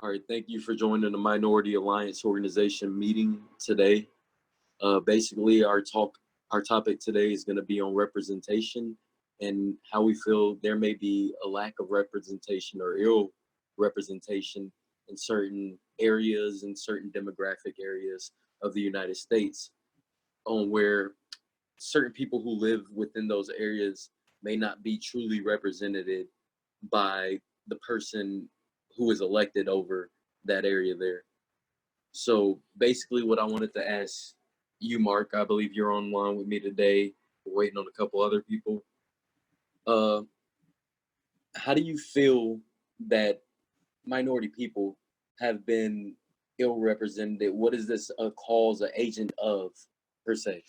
All right, thank you for joining the Minority Alliance organization meeting today. Basically, our topic today is going to be on representation and how we feel there may be a lack of representation or ill representation in certain areas and certain demographic areas of the United States, on where certain people who live within those areas may not be truly represented by the person who is elected over that area there. So basically, what I wanted to ask you, Mark, I believe you're online with me today. We're waiting on a couple other people. Uh, how do you feel that minority people have been ill represented? What is this a cause, an agent of, per se?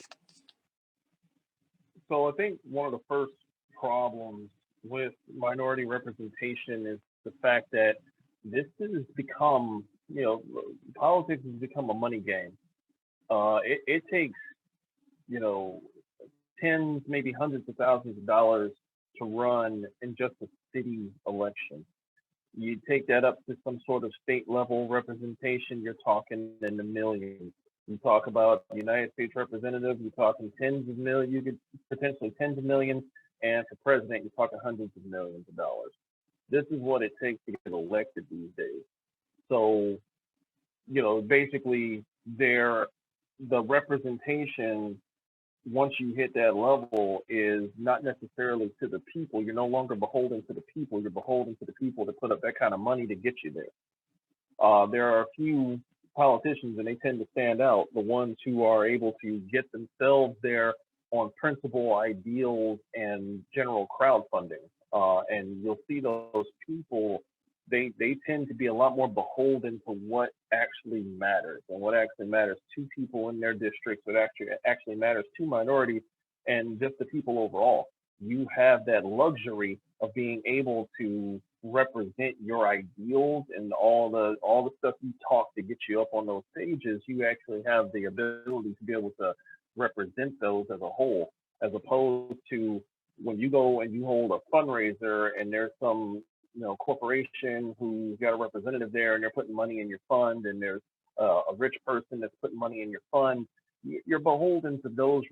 So I think one of the first problems with minority representation is the fact that this has become, politics has become a money game. It takes, you know, tens, maybe hundreds of thousands of dollars to run in just a city election. You take that up to some sort of state level representation, you're talking in the millions. You talk about the United States representative, you're talking tens of millions, you could potentially tens of millions, and for president, you're talking hundreds of millions of dollars. This is what it takes to get elected these days. So, basically, the representation once you hit that level is not necessarily to the people. You're no longer beholden to the people. You're beholden to the people to put up that kind of money to get you there. There are a few politicians, and they tend to stand out, the ones who are able to get themselves there on principle, ideals, and general crowdfunding. And you'll see those people, they tend to be a lot more beholden to what actually matters, and what actually matters to people in their districts, what actually matters to minorities and just the people overall. You have that luxury of being able to represent your ideals and all the stuff you talk to get you up on those stages. You actually have the ability to be able to represent those as a whole, as opposed to when you go and you hold a fundraiser and there's some corporation who's got a representative there and they're putting money in your fund, and there's a rich person that's putting money in your fund. You're beholden to those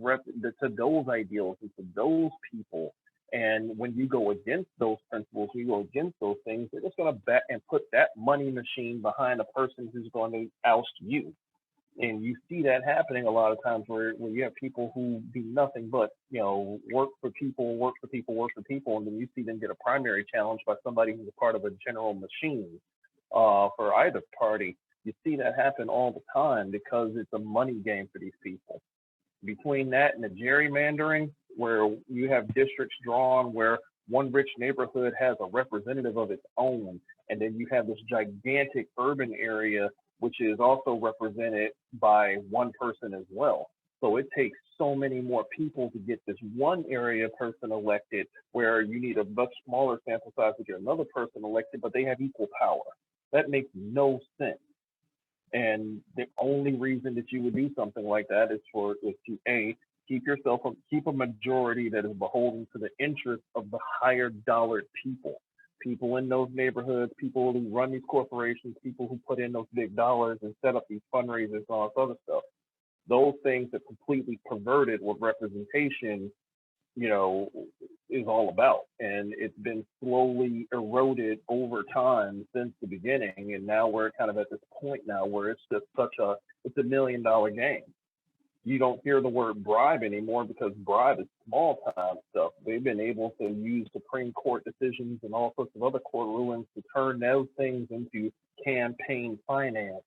ideals and to those people. And when you go against those principles, you go against those things, they're just going to bet and put that money machine behind a person who's going to oust you. And you see that happening a lot of times where you have people who do nothing but, work for people, and then you see them get a primary challenge by somebody who's a part of a general machine for either party. You see that happen all the time because it's a money game for these people. Between that and the gerrymandering, where you have districts drawn where one rich neighborhood has a representative of its own, and then you have this gigantic urban area which is also represented by one person as well. So it takes so many more people to get this one area person elected, where you need a much smaller sample size to get another person elected, but they have equal power. That makes no sense. And the only reason that you would do something like that is to keep a majority that is beholden to the interests of the higher dollared people in those neighborhoods, people who run these corporations, people who put in those big dollars and set up these fundraisers and all this other stuff. Those things are completely perverted what representation, is all about. And it's been slowly eroded over time since the beginning. And now we're kind of at this point now where it's just it's $1 million game. You don't hear the word bribe anymore because bribe is small time stuff. They've been able to use Supreme Court decisions and all sorts of other court rulings to turn those things into campaign finance.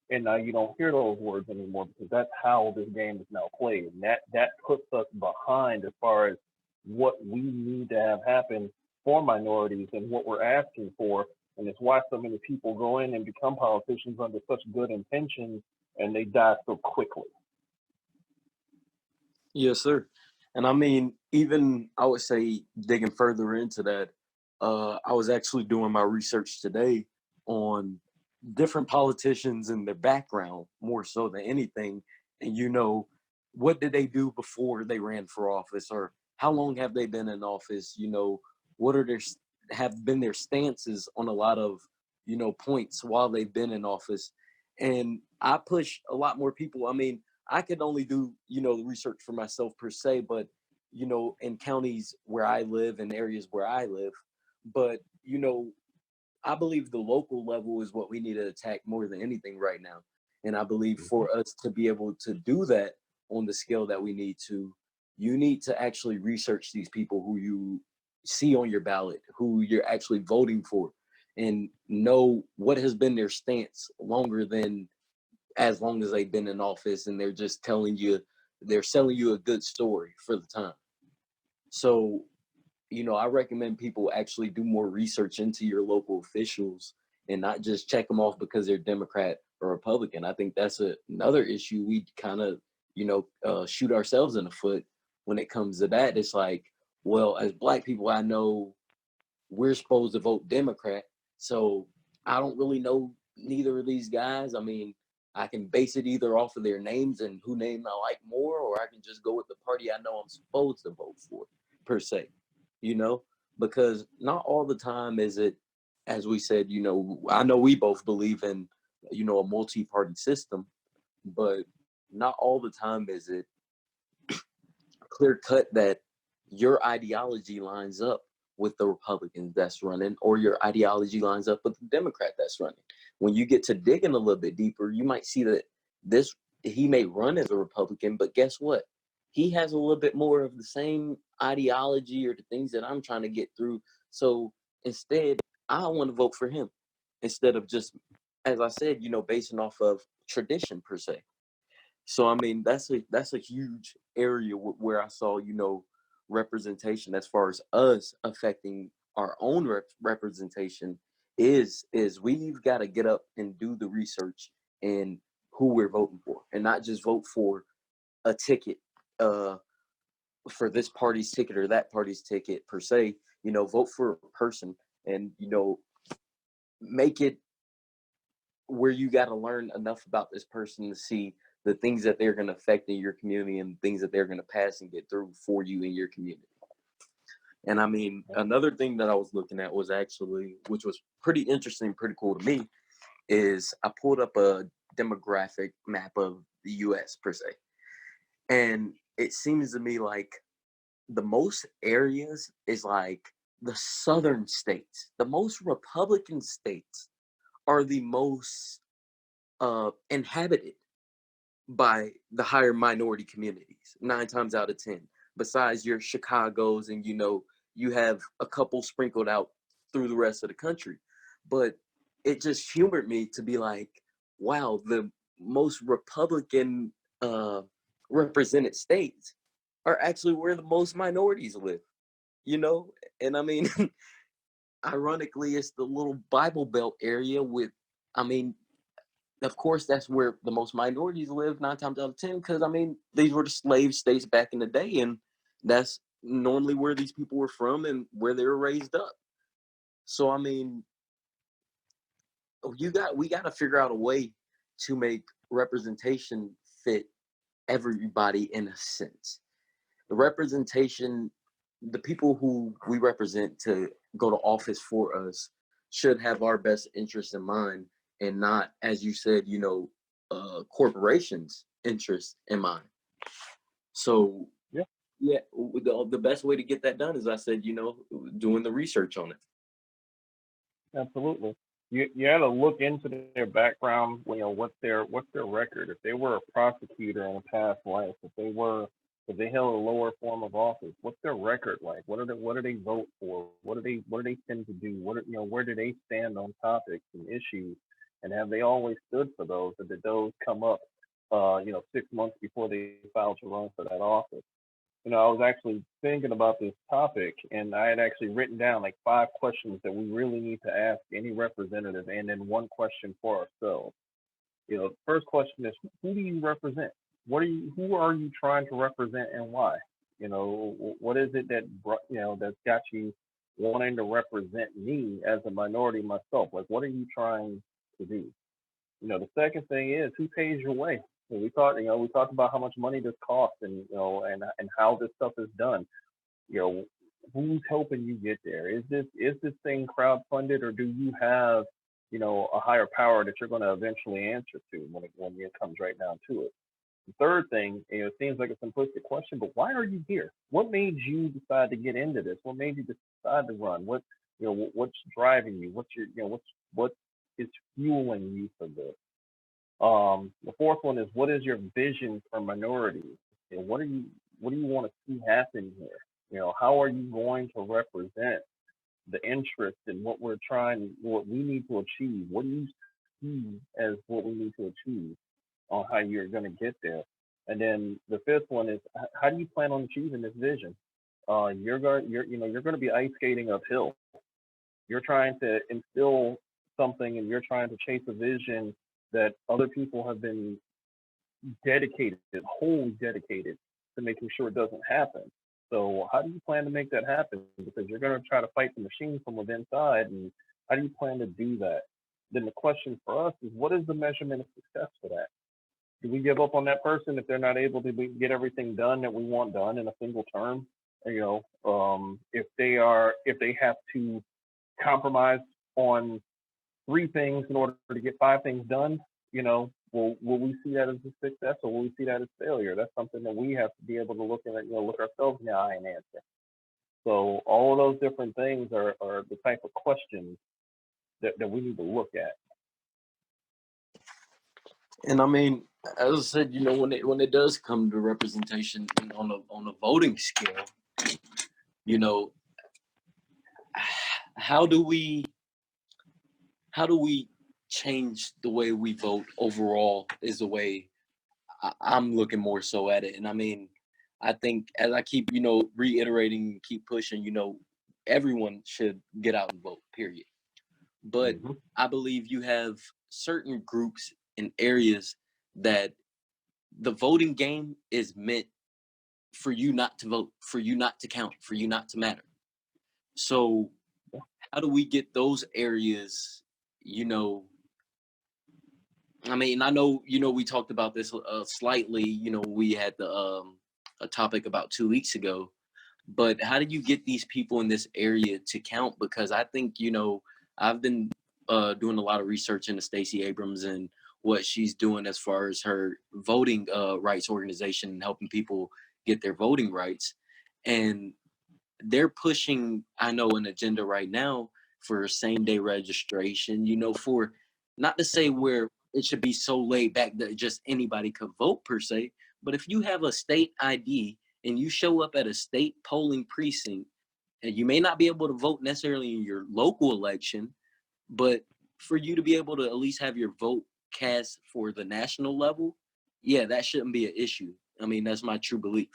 And now you don't hear those words anymore because that's how this game is now played. And that puts us behind as far as what we need to have happen for minorities and what we're asking for. And it's why so many people go in and become politicians under such good intentions and they die so quickly. Yes, sir. And I mean, even I would say digging further into that, I was actually doing my research today on different politicians and their background more so than anything. And what did they do before they ran for office, or how long have they been in office? What are have been their stances on a lot of points while they've been in office. And I push a lot more people. I mean, I could only do, the research for myself per se, but, in counties where I live and areas where I live. But, I believe the local level is what we need to attack more than anything right now. And I believe Mhm. for us to be able to do that on the scale that we need to, you need to actually research these people who you see on your ballot, who you're actually voting for, and know what has been their stance longer than as long as they've been in office, and they're just they're selling you a good story for the time. So I recommend people actually do more research into your local officials and not just check them off because they're Democrat or Republican. I think that's another issue we kind of, shoot ourselves in the foot when it comes to that. It's like, well, as Black people, I know we're supposed to vote Democrat. So I don't really know neither of these guys. I mean, I can base it either off of their names and who name I like more, or I can just go with the party I know I'm supposed to vote for, per se, you know, because not all the time is it, as we said, I know we both believe in, a multi party system, but not all the time is it clear cut that your ideology lines up with the Republican that's running, or your ideology lines up with the Democrat that's running. When you get to digging a little bit deeper, you might see that this he may run as a Republican, but guess what? He has a little bit more of the same ideology or the things that I'm trying to get through. So instead, I want to vote for him instead of just, as I said, basing off of tradition per se. So I mean, that's a huge area where I saw, representation as far as us affecting our own representation is we've got to get up and do the research in who we're voting for, and not just vote for a ticket, uh for this party's ticket or that party's ticket per se. Vote for a person, and make it where you got to learn enough about this person to see the things that they're going to affect in your community and things that they're going to pass and get through for you in your community. And I mean, another thing that I was looking at was actually, which was pretty interesting, pretty cool to me, is I pulled up a demographic map of the US per se. And it seems to me like the most areas is like the southern states, the most Republican states are the most inhabited by the higher minority communities 9 times out of 10, besides your Chicago's, and you have a couple sprinkled out through the rest of the country. But it just humored me to be like, wow, the most Republican uh represented states are actually where the most minorities live, you know and I mean, ironically, it's the little Bible Belt area with, I mean, of course, that's where the most minorities live 9 times out of 10, because I mean, these were the slave states back in the day, and that's normally where these people were from and where they were raised up. So I mean, we got to figure out a way to make representation fit everybody in a sense. The representation, the people who we represent to go to office for us should have our best interests in mind, and not, as you said, corporations' interests in mind. So Yeah, yeah, the best way to get that done is, I said, doing the research on it. absolutely. You had to look into their background. What's their record. If they were a prosecutor in a past life, if they held a lower form of office, what's their record like? What do they vote for? What do they tend to do? Where do they stand on topics and issues? And have they always stood for those, or did those come up 6 months before they filed to run for that office? I was actually thinking about this topic, and I had actually written down like 5 questions that we really need to ask any representative, and then one question for ourselves. The first question is, who do you represent? Who are you trying to represent, and why? What is it that's got you wanting to represent me as a minority myself? Like, what are you trying to do? The second thing is, who pays your way? We talked about how much money this costs, and how this stuff is done. You know, who's helping you get there? Is this thing crowdfunded, or do you have a higher power that you're going to eventually answer to when it comes right down to it. The third thing, it seems like a simplistic question, but why are you here? What made you decide to get into this? What made you decide to run? What's driving you? What is fueling you for this? The fourth one is, what is your vision for minorities? What do you want to see happen here? How are you going to represent the interest in what we need to achieve? What do you see as what we need to achieve on how you're going to get there? And then the fifth one is, how do you plan on achieving this vision? You're going to be ice skating uphill. You're trying to instill something, and you're trying to chase a vision that other people have been dedicated, wholly dedicated to making sure it doesn't happen. So how do you plan to make that happen? Because you're going to try to fight the machine from within inside, and how do you plan to do that? Then the question for us is, what is the measurement of success for that? Do we give up on that person if they're not able to get everything done that we want done in a single term? If they have to compromise on three things in order to get five things done, will we see that as a success, or will we see that as failure? That's something that we have to be able to look ourselves in the eye and answer. So all of those different things are the type of questions that we need to look at. And I mean, as I said, when it does come to representation on a voting scale, you know, how do we change the way we vote overall is the way I'm looking more so at it. And I mean, I think as I keep, reiterating, keep pushing, everyone should get out and vote, period. But Mm-hmm. I believe you have certain groups and areas that the voting game is meant for you not to vote, for you not to count, for you not to matter. So how do we get those areas, you know, I mean, I know, we talked about this slightly, we had a topic about 2 weeks ago, but how do you get these people in this area to count? Because I think, I've been doing a lot of research into Stacey Abrams and what she's doing as far as her voting rights organization and helping people get their voting rights. And they're pushing, I know, an agenda right now for same day registration, for not to say where it should be so laid back that just anybody could vote per se, but if you have a state ID and you show up at a state polling precinct, and you may not be able to vote necessarily in your local election, but for you to be able to at least have your vote cast for the national level, yeah, that shouldn't be an issue. I mean, that's my true belief.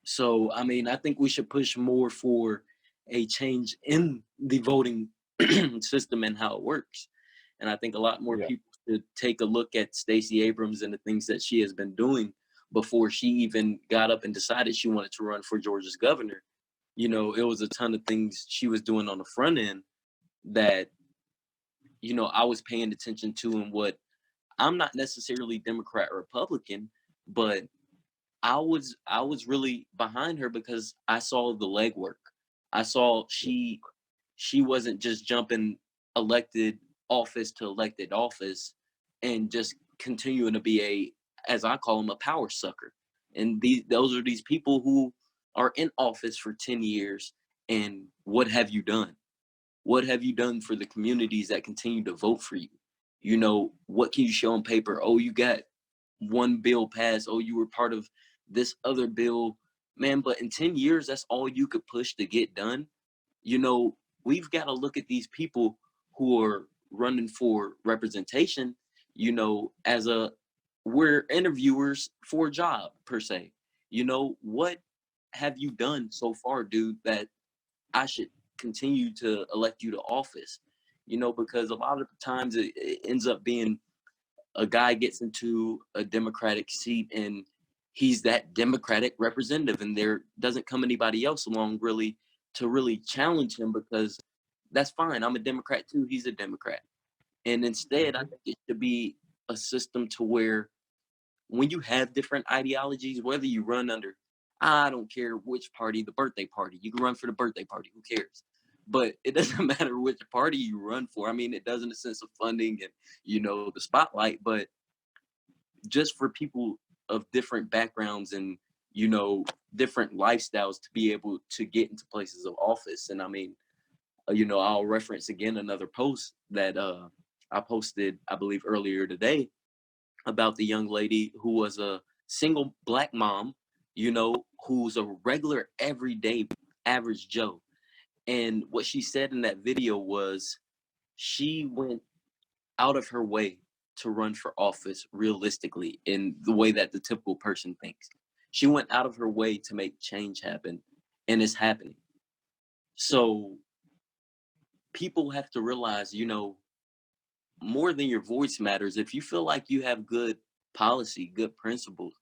So, I mean, I think we should push more for a change in the voting system and how it works. And I think a lot more Yeah. people should take a look at Stacey Abrams and the things that she has been doing before she even got up and decided she wanted to run for Georgia's governor. It was a ton of things she was doing on the front end that, I was paying attention to, and what I'm not necessarily Democrat or Republican, but I was really behind her because I saw the legwork. I saw she wasn't just jumping elected office to elected office and just continuing to be as I call them, a power sucker. And those are these people who are in office for 10 years. And what have you done? What have you done for the communities that continue to vote for you? What can you show on paper? Oh, you got one bill passed. Oh, you were part of this other bill. Man, but in 10 years, that's all you could push to get done. You know, we've got to look at these people who are running for representation, as we're interviewers for a job per se. What have you done so far, dude, that I should continue to elect you to office? Because a lot of the times it ends up being a guy gets into a Democratic seat and he's that Democratic representative, and there doesn't come anybody else along really to really challenge him, because that's fine. I'm a Democrat too. He's a Democrat. And instead, I Mm-hmm. think it should be a system to where when you have different ideologies, whether you run under, I don't care which party, the birthday party, you can run for the birthday party, who cares? but it doesn't matter which party you run for. I mean, it does in the sense of funding and, the spotlight, but just for people of different backgrounds and, you know, different lifestyles to be able to get into places of office. And I mean, I'll reference again another post that I posted, I believe, earlier today about the young lady who was a single black mom, who's a regular, everyday, average Joe. And what she said in that video was she went out of her way to run for office realistically in the way that the typical person thinks. She went out of her way to make change happen, and it's happening. So people have to realize, more than your voice matters. If you feel like you have good policy, good principles,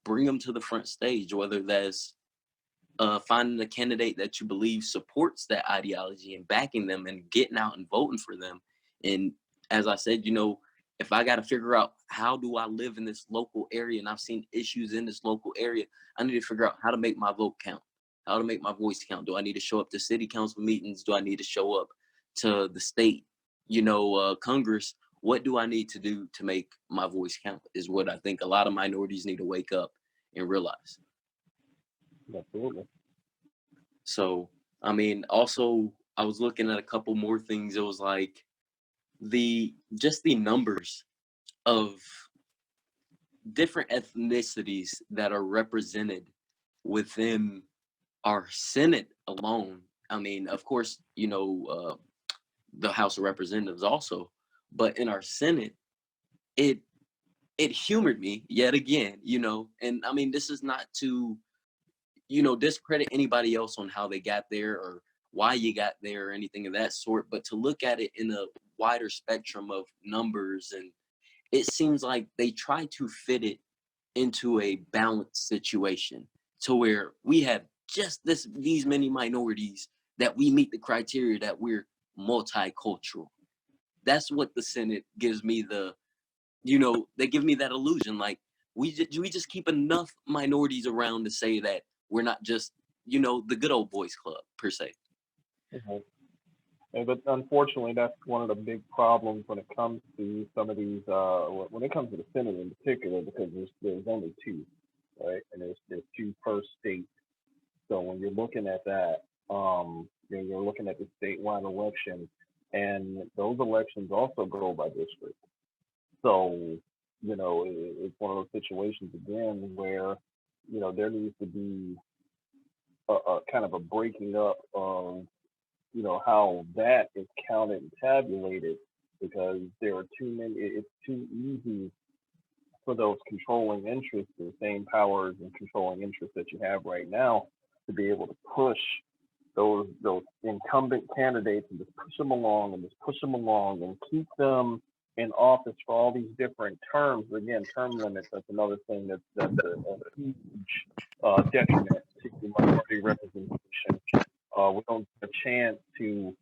bring them to the front stage, whether that's finding a candidate that you believe supports that ideology and backing them and getting out and voting for them. And as I said, if I got to figure out how do I live in this local area and I've seen issues in this local area, I need to figure out how to make my vote count, how to make my voice count. Do I need to show up to city council meetings? Do I need to show up to the state, Congress? What do I need to do to make my voice count is what I think a lot of minorities need to wake up and realize. Absolutely. So, I mean, also, I was looking at a couple more things. It was like the numbers of different ethnicities that are represented within our Senate alone. I mean, of course, the House of Representatives also, but in our Senate, it it humored me yet again, and I mean, this is not to discredit anybody else on how they got there or why you got there or anything of that sort, but to look at it in a wider spectrum of numbers. And it seems like they try to fit it into a balanced situation to where we have just these many minorities that we meet the criteria that we're multicultural. That's what the Senate gives me they give me that illusion. Like we just keep enough minorities around to say that we're not just, the good old boys club per se. Mhm. But unfortunately, that's one of the big problems when it comes to some of these, when it comes to the Senate in particular, because there's only two, right? And there's two per state. So when you're looking at that, you're looking at the statewide election, and those elections also go by district. So, it's one of those situations again where, there needs to be a kind of a breaking up of, how that is counted and tabulated, because there are too many, it's too easy for those controlling interests, the same powers and controlling interests that you have right now, to be able to push those incumbent candidates and just push them along and just push them along and keep them in office for all these different terms. Again, term limits, that's another thing that's a huge detriment to minority representation. We don't get a chance to,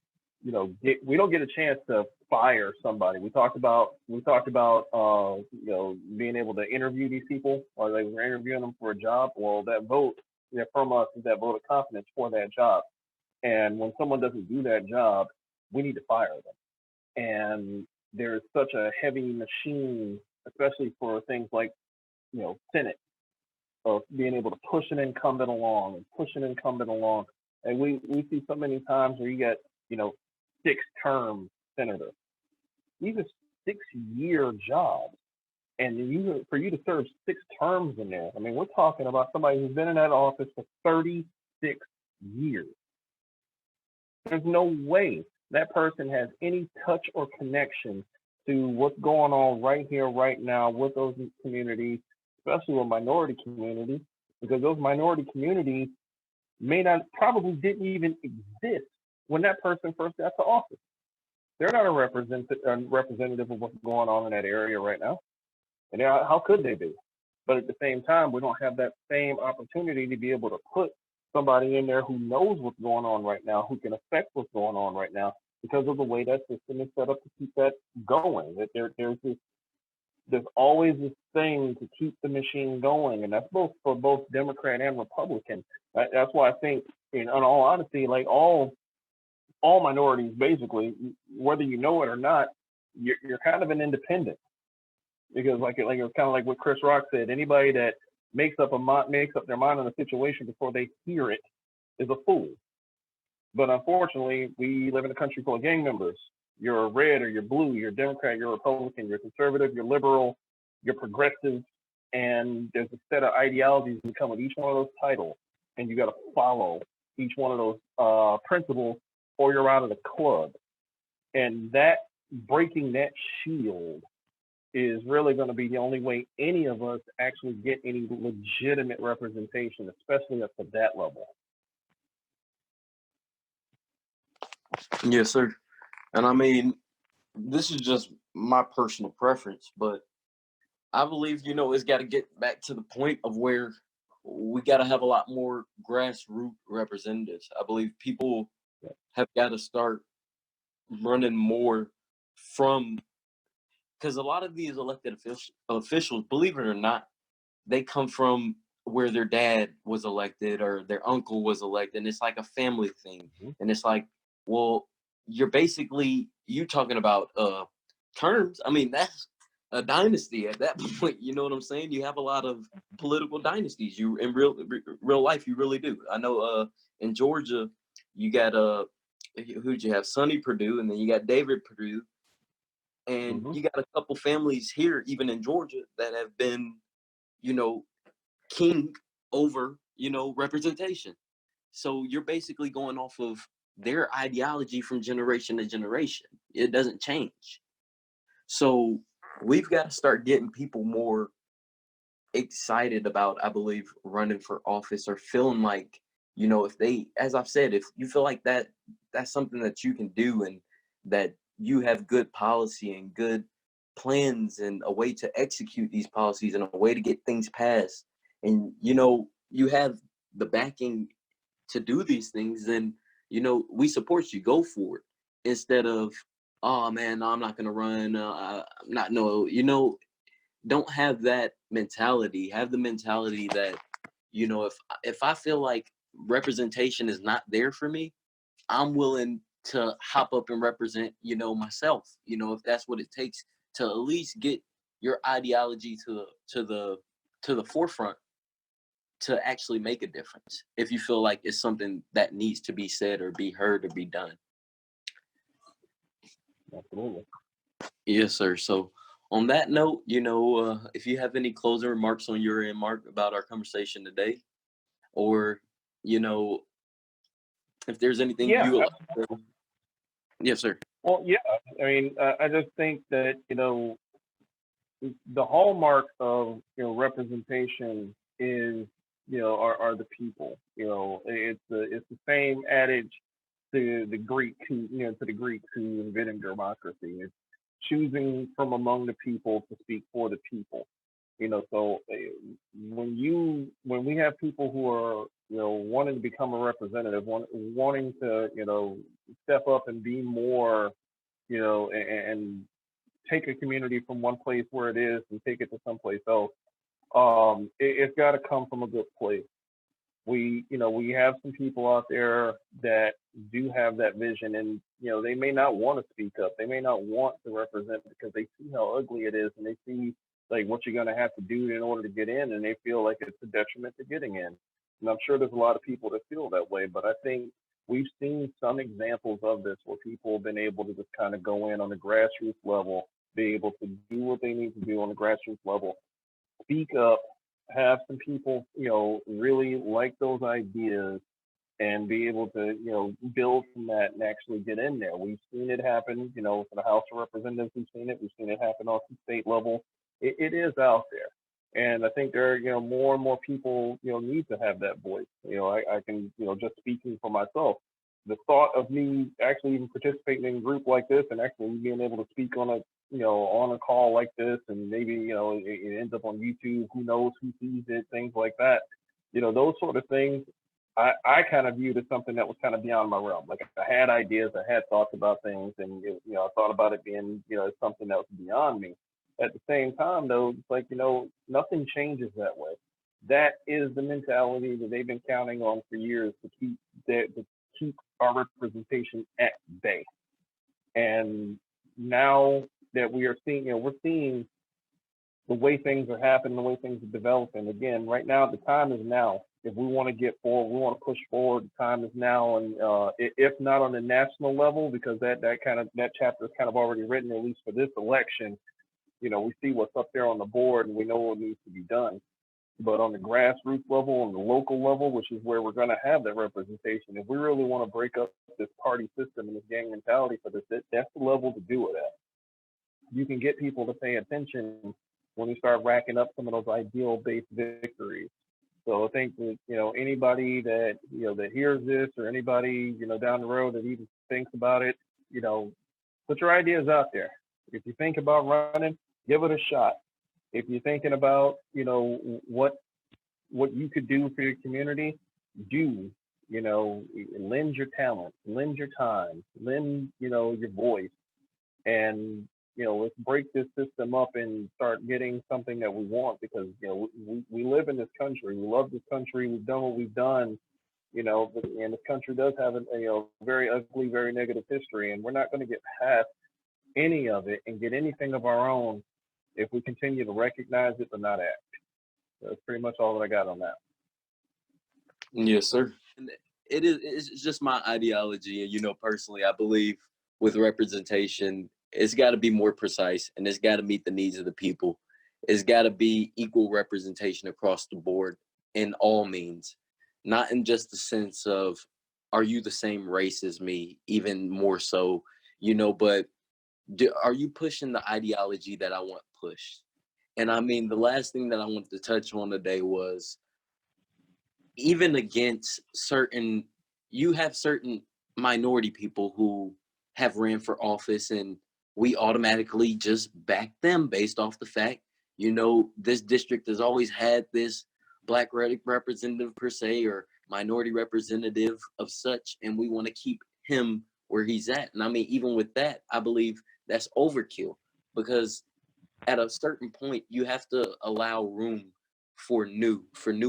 we don't get a chance to fire somebody. We talked about being able to interview these people, or they were interviewing them for a job. Well, that vote, from us, is that vote of confidence for that job. And when someone doesn't do that job, we need to fire them. And there's such a heavy machine, especially for things like, Senate, of being able to push an incumbent along and push an incumbent along. And we see so many times where you get, 6-term senators. These are 6-year jobs. And for you to serve 6 terms in there, I mean, we're talking about somebody who's been in that office for 36 years. There's no way that person has any touch or connection to what's going on right here, right now with those communities, especially with minority communities, because those minority communities probably didn't even exist when that person first got to office. They're not a representative of what's going on in that area right now. And how could they be? But at the same time, we don't have that same opportunity to be able to put somebody in there who knows what's going on right now, who can affect what's going on right now, because of the way that system is set up to keep that going. That there's always this thing to keep the machine going, and that's for both Democrat and Republican. That's why I think, in all honesty, like all all minorities, basically, whether you know it or not, you're kind of an independent because, like it's kind of like what Chris Rock said. Anybody that makes up their mind on a situation before they hear it is a fool. But unfortunately, we live in a country full of gang members. You're red or you're blue, you're Democrat, you're Republican, you're conservative, you're liberal, you're progressive, and there's a set of ideologies that come with each one of those titles, and you got to follow each one of those principles, or you're out of the club. And that breaking that shield is really going to be the only way any of us actually get any legitimate representation, especially up to that level. Yes, sir. And I mean, this is just my personal preference, but I believe, it's got to get back to the point of where we got to have a lot more grassroots representatives. I believe people have got to start running more from, because a lot of these elected officials, believe it or not, they come from where their dad was elected or their uncle was elected. And it's like a family thing. Mhm. And it's like, well, you talking about terms. I mean, that's a dynasty at that point. You know what I'm saying? You have a lot of political dynasties. You in real life, you really do. I know in Georgia, you got who'd you have? Sonny Perdue, and then you got David Perdue, and Mhm. you got a couple families here, even in Georgia, that have been, you know, king over, representation. So you're basically going off of their ideology from generation to generation. It doesn't change. So we've got to start getting people more excited about, I believe, running for office or feeling like, if they, as I've said, if you feel like that's something that you can do and that you have good policy and good plans and a way to execute these policies and a way to get things passed, and you have the backing to do these things, then we support you. Go for it. Instead of, oh man, no, I'm not gonna run. I'm not no, don't have that mentality. Have the mentality that, if I feel like representation is not there for me, I'm willing to hop up and represent, myself. If that's what it takes to at least get your ideology to the forefront to actually make a difference. If you feel like it's something that needs to be said or be heard or be done. Absolutely. Yes, sir. So on that note, if you have any closing remarks on your end, Mark, about our conversation today, or you know, if there's anything Yeah. you, yes, sir. Well, yeah. I mean, I just think that the hallmark of representation is are the people. It's the same adage to the Greek to the Greeks who invented democracy. It's choosing from among the people to speak for the people. So when we have people who are wanting to become a representative, wanting to step up and be more and take a community from one place where it is and take it to someplace else. It's got to come from a good place. We have some people out there that do have that vision, and they may not want to speak up. They may not want to represent because they see how ugly it is, and they see like what you're going to have to do in order to get in, and they feel like it's a detriment to getting in. And I'm sure there's a lot of people that feel that way, but I think we've seen some examples of this where people have been able to just kind of go in on the grassroots level, be able to do what they need to do on the grassroots level, speak up, have some people, really like those ideas and be able to, build from that and actually get in there. We've seen it happen, for the House of Representatives, we've seen it. We've seen it happen on the state level. It is out there. And I think there are, more and more people, need to have that voice. I can, just speaking for myself, the thought of me actually even participating in a group like this and actually being able to speak on on a call like this, and maybe, it ends up on YouTube, who knows who sees it, things like that. Those sort of things, I kind of viewed as something that was kind of beyond my realm. Like I had ideas, I had thoughts about things, and I thought about it being, something that was beyond me. At the same time, though, it's like nothing changes that way. That is the mentality that they've been counting on for years to keep our representation at bay. And now that we are seeing, we're seeing the way things are happening, the way things are developing. Again, right now, the time is now. If we want to get forward, we want to push forward. The time is now, and if not on the national level, because that chapter is kind of already written, at least for this election. We see what's up there on the board, and we know what needs to be done. But on the grassroots level, on the local level, which is where we're going to have that representation, if we really want to break up this party system and this gang mentality for this, that's the level to do it at. You can get people to pay attention when you start racking up some of those ideal-based victories. So I think that, anybody that, that hears this, or anybody, down the road that even thinks about it, put your ideas out there. If you think about running, give it a shot. If you're thinking about, what you could do for your community, do, lend your talent, lend your time, lend, your voice, and, let's break this system up and start getting something that we want, because, we live in this country. We love this country. We've done what we've done, and this country does have a very ugly, very negative history, and we're not going to get past any of it and get anything of our own if we continue to recognize it but not act. That's pretty much all that I got on that. Yes, sir. And it's just my ideology. And, personally, I believe with representation, it's got to be more precise, and it's got to meet the needs of the people. It's got to be equal representation across the board in all means, not in just the sense of, are you the same race as me, even more so, but are you pushing the ideology that I want pushed? And I mean, the last thing that I wanted to touch on today was, even against you have certain minority people who have ran for office, and we automatically just back them based off the fact, this district has always had this black representative per se, or minority representative of such, and we want to keep him where he's at. And I mean, even with that, I believe that's overkill, because at a certain point you have to allow room for new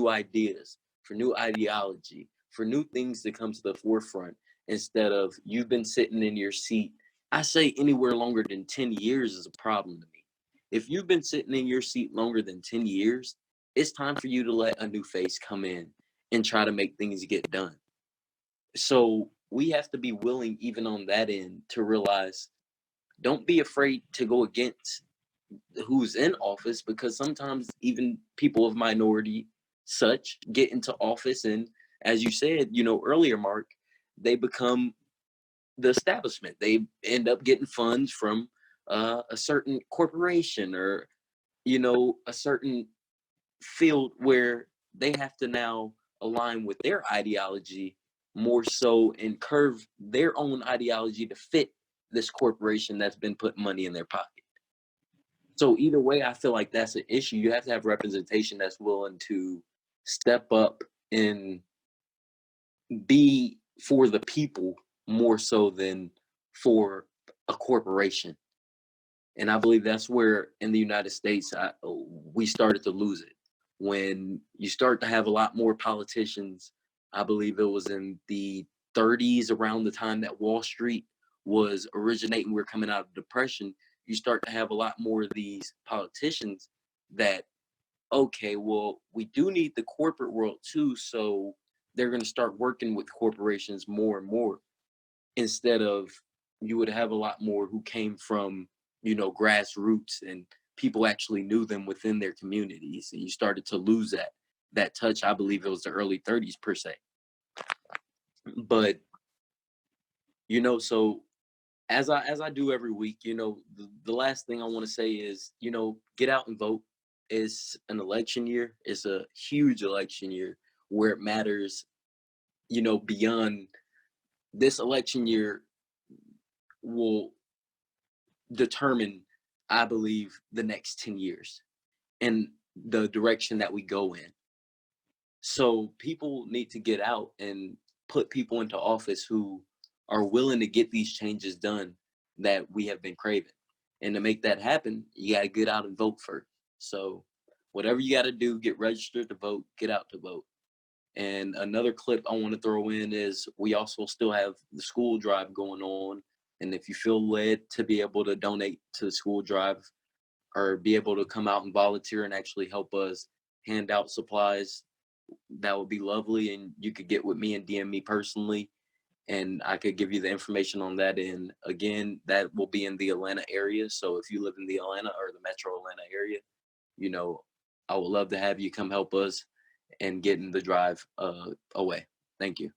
ideas, for new ideology, for new things to come to the forefront, instead of, you've been sitting in your seat. I say anywhere longer than 10 years is a problem to me. If you've been sitting in your seat longer than 10 years, it's time for you to let a new face come in and try to make things get done. So we have to be willing, even on that end, to realize, don't be afraid to go against who's in office, because sometimes even people of minority such get into office, and as you said, earlier, Mark, they become the establishment. They end up getting funds from a certain corporation, or a certain field, where they have to now align with their ideology more so, and curve their own ideology to fit this corporation that's been putting money in their pocket. So either way, I feel like that's an issue. You have to have representation that's willing to step up and be for the people more so than for a corporation. And I believe that's where, in the United States, we started to lose it. When you start to have a lot more politicians, I believe it was in the 30s, around the time that Wall Street was originating, we're coming out of depression. You start to have a lot more of these politicians that, okay, well, we do need the corporate world too, so they're going to start working with corporations more and more, instead of, you would have a lot more who came from, grassroots, and people actually knew them within their communities, and you started to lose that touch. I believe it was the early 30s per se. But, so as I do every week, the last thing I want to say is, get out and vote. It's an election year. It's a huge election year, where it matters, beyond this election year will determine, I believe, the next 10 years and the direction that we go in. So people need to get out and put people into office who are willing to get these changes done that we have been craving. And to make that happen, you got to get out and vote first. So whatever you got to do, get registered to vote, get out to vote. And another clip I want to throw in is we also still have the school drive going on. And if you feel led to be able to donate to the school drive or be able to come out and volunteer and actually help us hand out supplies, that would be lovely. And you could get with me and DM me personally, and I could give you the information on that. And again, that will be in the Atlanta area. So if you live in the Atlanta or the metro Atlanta area, you know, I would love to have you come help us and getting the drive away. Thank you.